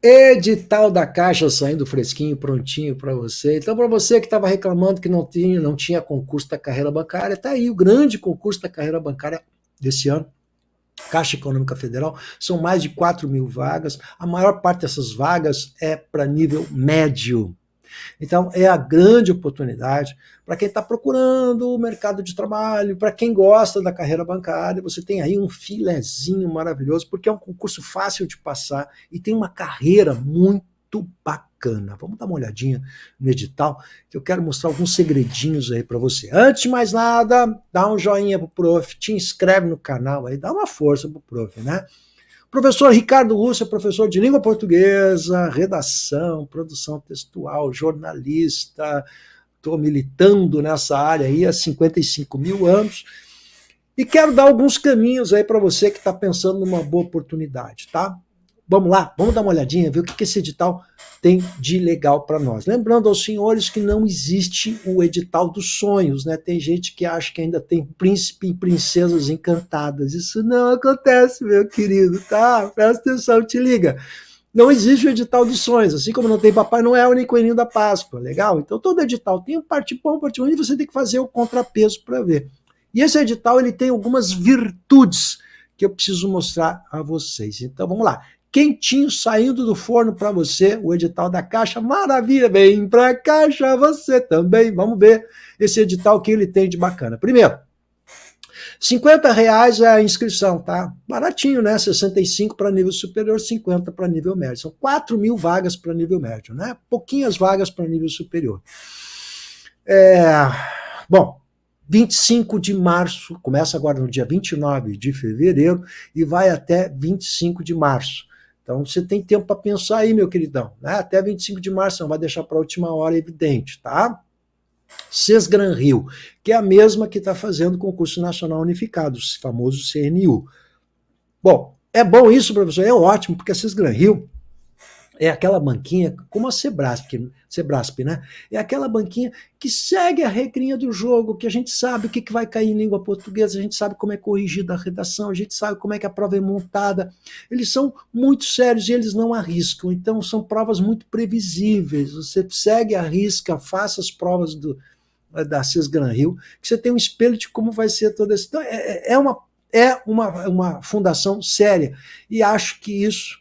Edital da Caixa saindo fresquinho, prontinho para você. Então, para você que estava reclamando que não tinha concurso da carreira bancária, está aí o grande concurso da carreira bancária desse ano. Caixa Econômica Federal, são mais de 4.000 vagas. A maior parte dessas vagas é para nível médio. Então, é a grande oportunidade para quem está procurando o mercado de trabalho, para quem gosta da carreira bancária. Você tem aí um filezinho maravilhoso, porque é um concurso fácil de passar e tem uma carreira muito bacana. Vamos dar uma olhadinha no edital, que eu quero mostrar alguns segredinhos aí para você. Antes de mais nada, dá um joinha pro prof, te inscreve no canal aí, dá uma força pro prof, né? Professor Ricardo Russo é professor de língua portuguesa, redação, produção textual, jornalista. Estou militando nessa área aí há 55 mil anos e quero dar alguns caminhos aí para você que está pensando numa boa oportunidade, tá? Vamos lá, vamos dar uma olhadinha, ver o que esse edital tem de legal para nós. Lembrando aos senhores que não existe o edital dos sonhos, né? Tem gente que acha que ainda tem príncipe e princesas encantadas. Isso não acontece, meu querido, tá? Presta atenção, te liga. Não existe o edital dos sonhos, assim como não tem Papai Noel nem Coelhinho da Páscoa, legal? Então todo edital tem um parte bom, parte ruim, e você tem que fazer o contrapeso para ver. E esse edital ele tem algumas virtudes que eu preciso mostrar a vocês. Então vamos lá. Quentinho saindo do forno para você, o edital da Caixa, maravilha, vem para a Caixa você também. Vamos ver esse edital que ele tem de bacana. Primeiro, R$ 50 é a inscrição, tá? Baratinho, né? 65 para nível superior, 50 para nível médio. São 4.000 vagas para nível médio, né? Pouquinhas vagas para nível superior. Bom, 25 de março, começa agora no dia 29 de fevereiro e vai até 25 de março. Então você tem tempo para pensar aí, meu queridão, né? Até 25 de março, não vai deixar para a última hora, evidente, tá? Sesgran Rio, que é a mesma que está fazendo o concurso nacional unificado, o famoso CNU. Bom, é bom isso, professor? É ótimo, porque a Sesgran Rio é aquela banquinha, como a Sebrasp, né? É aquela banquinha que segue a regrinha do jogo, que a gente sabe o que vai cair em língua portuguesa, a gente sabe como é corrigida a redação, a gente sabe como é que a prova é montada. Eles são muito sérios e eles não arriscam, então são provas muito previsíveis. Você segue a risca, faça as provas da Sesgran Rio, que você tem um espelho de como vai ser toda essa. Então, uma fundação séria, e acho que isso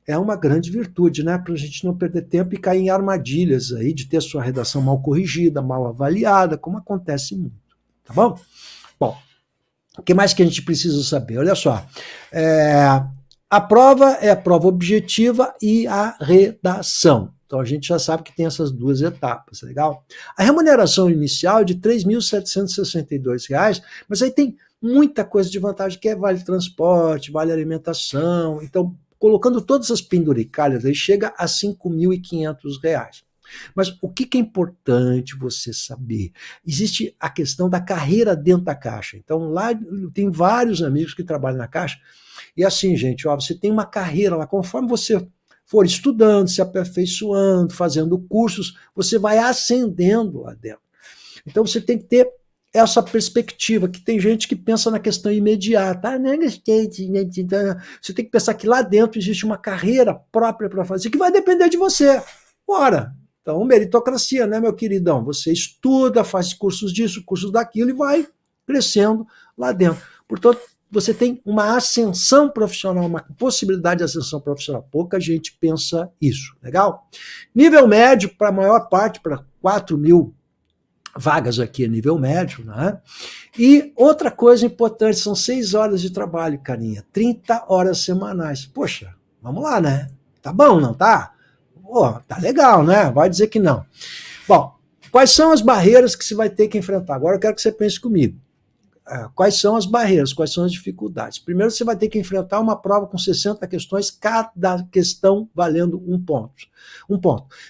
é uma grande virtude, né? Para a gente não perder tempo e cair em armadilhas aí de ter sua redação mal corrigida, mal avaliada, como acontece muito. Tá bom? Bom, o que mais que a gente precisa saber? Olha só. A prova é a prova objetiva e a redação. Então a gente já sabe que tem essas duas etapas, legal? A remuneração inicial é de R$ 3.762, mas aí tem muita coisa de vantagem, que é vale transporte, vale alimentação. Então, colocando todas as penduricalhas, aí chega a R$ 5.500. Mas o que é importante você saber? Existe a questão da carreira dentro da Caixa. Então, lá tem vários amigos que trabalham na Caixa, e assim, gente, ó, você tem uma carreira lá, conforme você for estudando, se aperfeiçoando, fazendo cursos, você vai ascendendo lá dentro. Então, você tem que ter essa perspectiva, que tem gente que pensa na questão imediata. Não gostei. Você tem que pensar que lá dentro existe uma carreira própria para fazer, que vai depender de você. Ora, então, meritocracia, né, meu queridão? Você estuda, faz cursos disso, cursos daquilo e vai crescendo lá dentro. Portanto, você tem uma ascensão profissional, uma possibilidade de ascensão profissional. Pouca gente pensa isso, legal? Nível médio, para a maior parte, para 4.000 vagas aqui a nível médio, né? E outra coisa importante, são 6 horas de trabalho, carinha, 30 horas semanais. Poxa, vamos lá, né? Tá bom, não tá? Pô, tá legal, né? Vai dizer que não. Bom, quais são as barreiras que você vai ter que enfrentar? Agora eu quero que você pense comigo. Quais são as barreiras, quais são as dificuldades? Primeiro, você vai ter que enfrentar uma prova com 60 questões, cada questão valendo um ponto.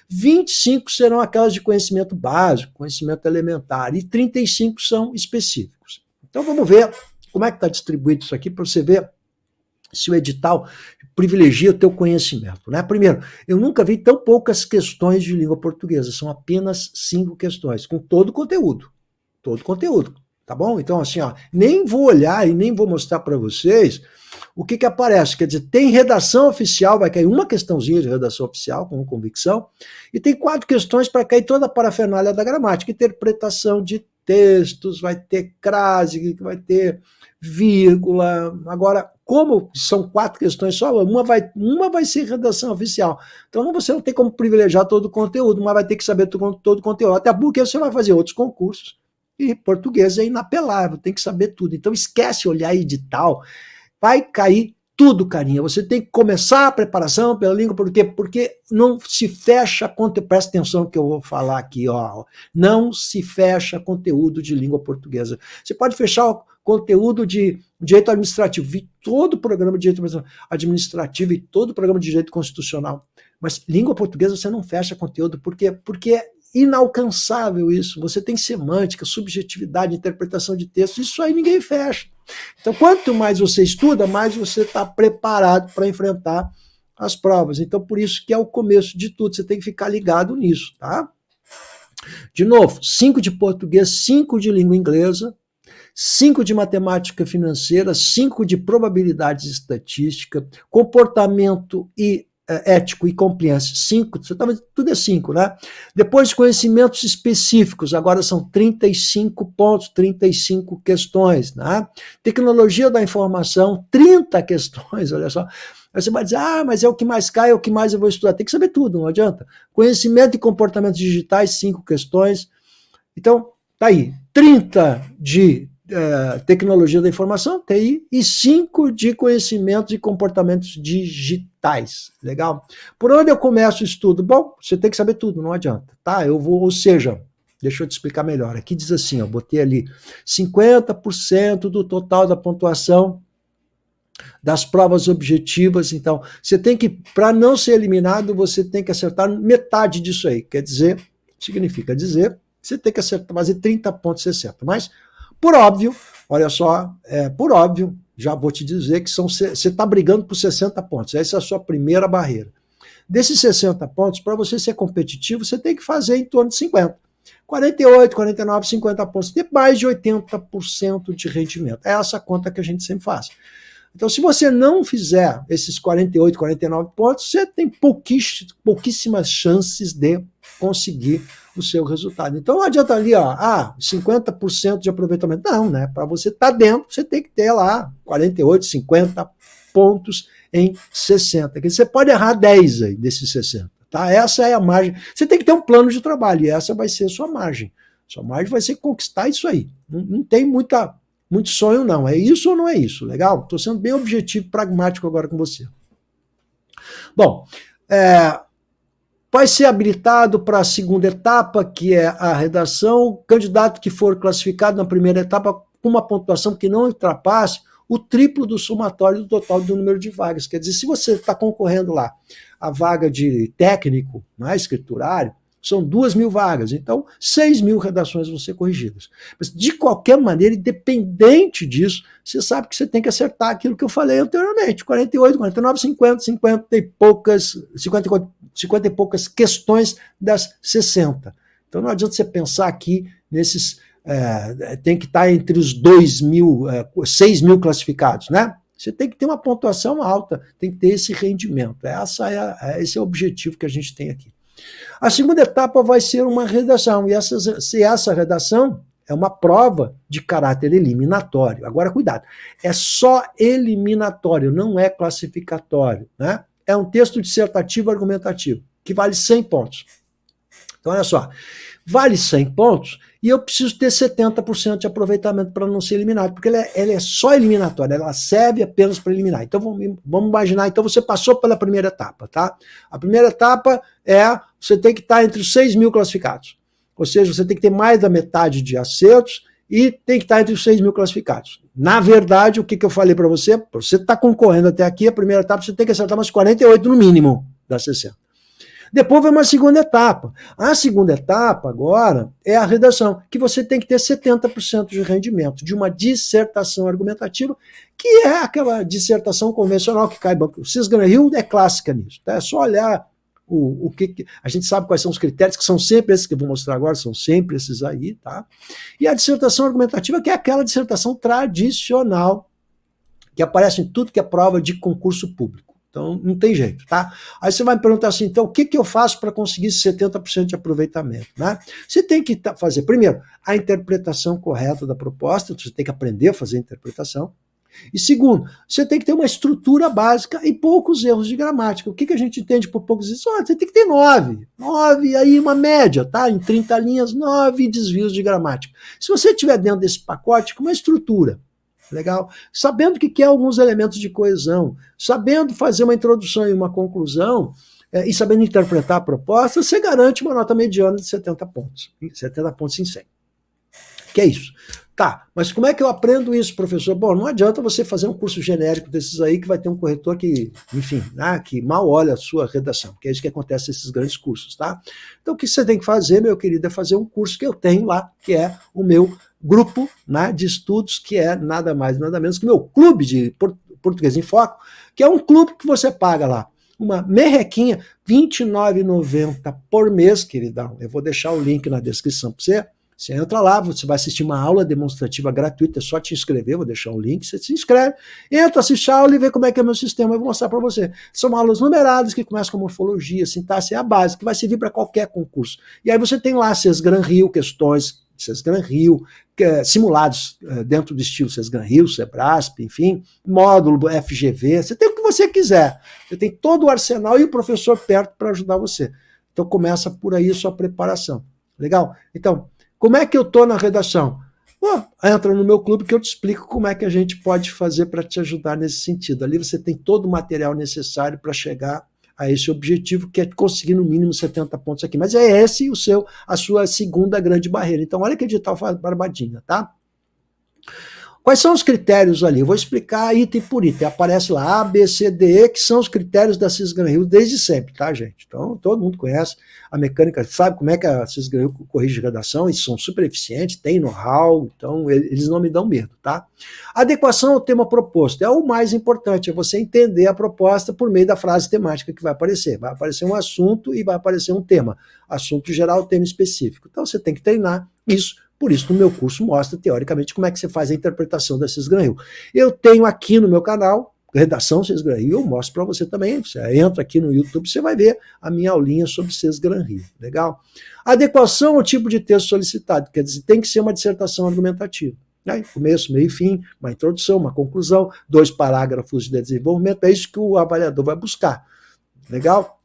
25 serão aquelas de conhecimento básico, conhecimento elementar, e 35 são específicos. Então, vamos ver como é que está distribuído isso aqui, para você ver se o edital privilegia o teu conhecimento, né? Primeiro, eu nunca vi tão poucas questões de língua portuguesa, são apenas 5 questões, com todo o conteúdo. tá bom? Então, assim, ó, nem vou olhar e nem vou mostrar para vocês o que aparece. Quer dizer, tem redação oficial, vai cair uma questãozinha de redação oficial, com convicção, e tem 4 questões para cair toda a parafernália da gramática, interpretação de textos, vai ter crase, vai ter vírgula. Agora, como são 4 questões só, uma vai ser redação oficial. Então você não tem como privilegiar todo o conteúdo, mas vai ter que saber todo o conteúdo. Até porque você vai fazer outros concursos. E português é inapelável, tem que saber tudo. Então esquece olhar edital, vai cair tudo, carinha. Você tem que começar a preparação pela língua, por quê? Porque não se fecha conteúdo. Presta atenção no que eu vou falar aqui, ó. Não se fecha conteúdo de língua portuguesa. Você pode fechar o conteúdo de direito administrativo, vi todo o programa de direito administrativo e todo o programa de direito constitucional. Mas língua portuguesa você não fecha conteúdo, por quê? Porque é inalcançável isso. Você tem semântica, subjetividade, interpretação de texto, isso aí ninguém fecha. Então, quanto mais você estuda, mais você está preparado para enfrentar as provas. Então, por isso que é o começo de tudo, você tem que ficar ligado nisso, tá? De novo, 5 de português, 5 de língua inglesa, 5 de matemática financeira, 5 de probabilidades estatística, comportamento e ético e compliance, 5, tudo é 5, né? Depois, conhecimentos específicos, agora são 35 pontos, 35 questões, né? Tecnologia da informação, 30 questões, olha só. Aí você vai dizer, mas é o que mais cai, é o que mais eu vou estudar. Tem que saber tudo, não adianta. Conhecimento e comportamentos digitais, 5 questões. Então, tá aí, 30 de tecnologia da informação, TI, e 5 de conhecimentos e comportamentos digitais. Legal? Por onde eu começo o estudo? Bom, você tem que saber tudo, não adianta, tá? Ou seja, deixa eu te explicar melhor. Aqui diz assim, ó, botei ali 50% do total da pontuação das provas objetivas. Então, você tem que, para não ser eliminado, você tem que acertar metade disso aí. Quer dizer, significa dizer, você tem que acertar, fazer 30,60. Mas, por óbvio, olha só, por óbvio, já vou te dizer que você está brigando por 60 pontos. Essa é a sua primeira barreira. Desses 60 pontos, para você ser competitivo, você tem que fazer em torno de 50. 48, 49, 50 pontos. Tem mais de 80% de rendimento. É essa conta que a gente sempre faz. Então, se você não fizer esses 48, 49 pontos, você tem pouquíssimas chances de conseguir o seu resultado. Então, não adianta ali, 50% de aproveitamento. Não, né? Para você estar dentro, você tem que ter lá 48, 50 pontos em 60. Você pode errar 10 aí desses 60. Tá? Essa é a margem. Você tem que ter um plano de trabalho, e essa vai ser a sua margem. Sua margem vai ser conquistar isso aí. Não tem muito sonho, não. É isso ou não é isso? Legal? Estou sendo bem objetivo e pragmático agora com você. Bom, vai ser habilitado para a segunda etapa, que é a redação. O candidato que for classificado na primeira etapa com uma pontuação que não ultrapasse o triplo do somatório do total do número de vagas. Quer dizer, se você está concorrendo lá a vaga de técnico, escriturário, são 2.000 vagas, então 6.000 redações vão ser corrigidas. Mas, de qualquer maneira, independente disso, você sabe que você tem que acertar aquilo que eu falei anteriormente, 48, 49, 50 e poucas, 50 e poucas questões das 60. Então não adianta você pensar aqui nesses, tem que estar entre os 6.000 classificados, né? Você tem que ter uma pontuação alta, tem que ter esse rendimento. Esse é o objetivo que a gente tem aqui. A segunda etapa vai ser uma redação, e essa redação é uma prova de caráter eliminatório. Agora, cuidado, é só eliminatório, não é classificatório, né? É um texto dissertativo argumentativo, que vale 100 pontos. Então, olha só, vale 100 pontos e eu preciso ter 70% de aproveitamento para não ser eliminado, porque ela é só eliminatória, ela serve apenas para eliminar. Então, vamos imaginar, então você passou pela primeira etapa, tá? A primeira etapa você tem que estar entre os 6.000 classificados, ou seja, você tem que ter mais da metade de acertos e tem que estar entre os 6.000 classificados. Na verdade, o que eu falei para você está concorrendo até aqui, a primeira etapa você tem que acertar umas 48 no mínimo das 60. Depois vem uma segunda etapa. A segunda etapa, agora, é a redação, que você tem que ter 70% de rendimento de uma dissertação argumentativa, que é aquela dissertação convencional que cai banco. O Cisgraham é clássica nisso. Tá? É só olhar a gente sabe quais são os critérios, que são sempre esses que eu vou mostrar agora, são sempre esses aí, tá? E a dissertação argumentativa, que é aquela dissertação tradicional, que aparece em tudo que é prova de concurso público. Então, não tem jeito, tá? Aí você vai me perguntar assim, então, o que eu faço para conseguir esse 70% de aproveitamento, né? Você tem que fazer, primeiro, a interpretação correta da proposta, você tem que aprender a fazer a interpretação. E segundo, você tem que ter uma estrutura básica e poucos erros de gramática. O que a gente entende por poucos erros? Você tem que ter 9, aí uma média, tá? Em 30 linhas, 9 desvios de gramática. Se você estiver dentro desse pacote com uma estrutura, legal? Sabendo o que é alguns elementos de coesão, sabendo fazer uma introdução e uma conclusão, e sabendo interpretar a proposta, você garante uma nota mediana de 70 pontos. 70 pontos em 100. Que é isso? Tá, mas como é que eu aprendo isso, professor? Bom, não adianta você fazer um curso genérico desses aí que vai ter um corretor que, enfim, que mal olha a sua redação, que é isso que acontece nesses grandes cursos, tá? Então o que você tem que fazer, meu querido, é fazer um curso que eu tenho lá, que é o meu grupo, né, de estudos, que é nada mais, nada menos que o meu clube de Português em Foco, que é um clube que você paga lá uma merrequinha, R$ 29,90 por mês, queridão. Eu vou deixar o link na descrição para você. Você entra lá, você vai assistir uma aula demonstrativa gratuita, é só te inscrever, vou deixar um link, você se inscreve, entra, assiste a aula e vê como é que é o meu sistema, eu vou mostrar para você. São aulas numeradas que começam com morfologia, sintaxe, é a base, que vai servir para qualquer concurso. E aí você tem lá Sesgran Rio, questões Sesgran Rio, simulados dentro do estilo Sesgran Rio, Sebrasp, enfim, módulo FGV, você tem o que você quiser. Você tem todo o arsenal e o professor perto para ajudar você. Então começa por aí a sua preparação. Legal? Então, como é que eu estou na redação? Entra no meu clube que eu te explico como é que a gente pode fazer para te ajudar nesse sentido. Ali você tem todo o material necessário para chegar a esse objetivo, que é conseguir no mínimo 70 pontos aqui. Mas é esse a sua segunda grande barreira. Então, olha que edital barbadinha, tá? Quais são os critérios ali? Eu vou explicar item por item. Aparece lá A, B, C, D, E, que são os critérios da Sesgran Rio desde sempre, tá, gente? Então, todo mundo conhece a mecânica, sabe como é que a Sesgran Rio corrige redação, eles são super eficientes, tem know-how, então eles não me dão medo, tá? Adequação ao tema proposto. É o mais importante, é você entender a proposta por meio da frase temática que vai aparecer. Vai aparecer um assunto e vai aparecer um tema. Assunto geral, tema específico. Então, você tem que treinar isso. Por isso, no meu curso, mostra, teoricamente, como é que você faz a interpretação da Sesgran Rio. Eu tenho aqui no meu canal, Redação Sesgran Rio, eu mostro para você também. Você entra aqui no YouTube, você vai ver a minha aulinha sobre Sesgran Rio. Legal? Adequação ao tipo de texto solicitado, quer dizer, tem que ser uma dissertação argumentativa. Né? Começo, meio e fim, uma introdução, uma conclusão, 2 parágrafos de desenvolvimento, é isso que o avaliador vai buscar. Legal?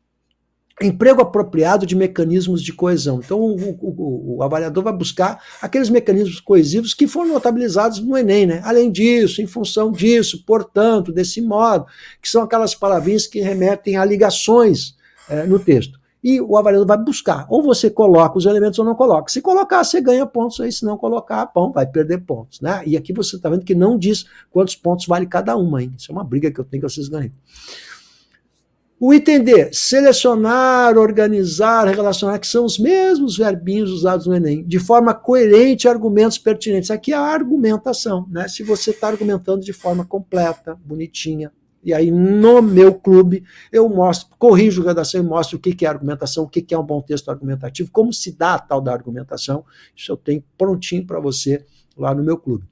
Emprego apropriado de mecanismos de coesão. Então, o avaliador vai buscar aqueles mecanismos coesivos que foram notabilizados no Enem, né? Além disso, em função disso, portanto, desse modo, que são aquelas palavrinhas que remetem a ligações no texto. E o avaliador vai buscar. Ou você coloca os elementos ou não coloca. Se colocar, você ganha pontos aí. Se não colocar, bom, vai perder pontos. Né? E aqui você está vendo que não diz quantos pontos vale cada uma. Hein? Isso é uma briga que eu tenho com vocês ganham. O item D, selecionar, organizar, relacionar, que são os mesmos verbinhos usados no Enem, de forma coerente, argumentos pertinentes. Aqui é a argumentação, né? Se você está argumentando de forma completa, bonitinha. E aí, no meu clube, eu mostro, corrijo a redação e mostro o que é argumentação, o que é um bom texto argumentativo, como se dá a tal da argumentação. Isso eu tenho prontinho para você lá no meu clube.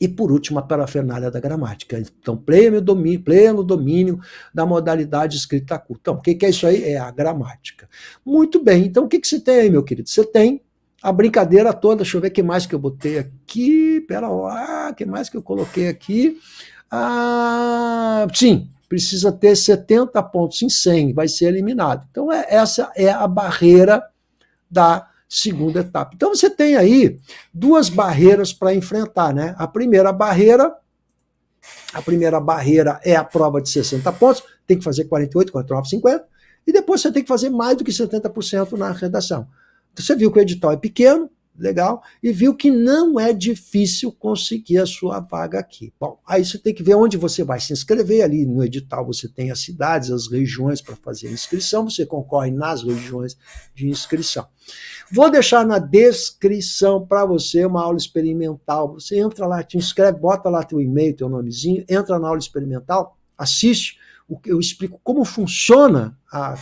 E, por último, a parafernália da gramática. Então, pleno domínio da modalidade escrita curta. Então, o que é isso aí? É a gramática. Muito bem. Então, o que você tem aí, meu querido? Você tem a brincadeira toda. Deixa eu ver o que mais que eu botei aqui. Pera lá, o que mais que eu coloquei aqui? Sim, precisa ter 70 pontos em 100. Vai ser eliminado. Então, essa é a barreira da segunda etapa. Então você tem aí 2 barreiras para enfrentar, né? A primeira barreira é a prova de 60 pontos, tem que fazer 48, 49, 50, e depois você tem que fazer mais do que 70% na redação. Então, você viu que o edital é pequeno, legal, e viu que não é difícil conseguir a sua vaga aqui. Bom, aí você tem que ver onde você vai se inscrever. Ali no edital você tem as cidades, as regiões para fazer a inscrição, você concorre nas regiões de inscrição. Vou deixar na descrição para você uma aula experimental. Você entra lá, te inscreve, bota lá teu e-mail, teu nomezinho, entra na aula experimental, assiste eu explico como funciona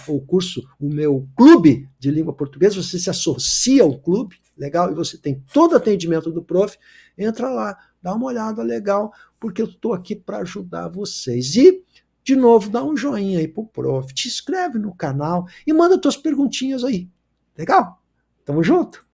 o curso, o meu clube de língua portuguesa, você se associa ao clube, legal, e você tem todo o atendimento do prof, entra lá, dá uma olhada legal, porque eu estou aqui para ajudar vocês. E, de novo, dá um joinha aí pro prof, te inscreve no canal e manda tuas perguntinhas aí. Legal? Tamo junto?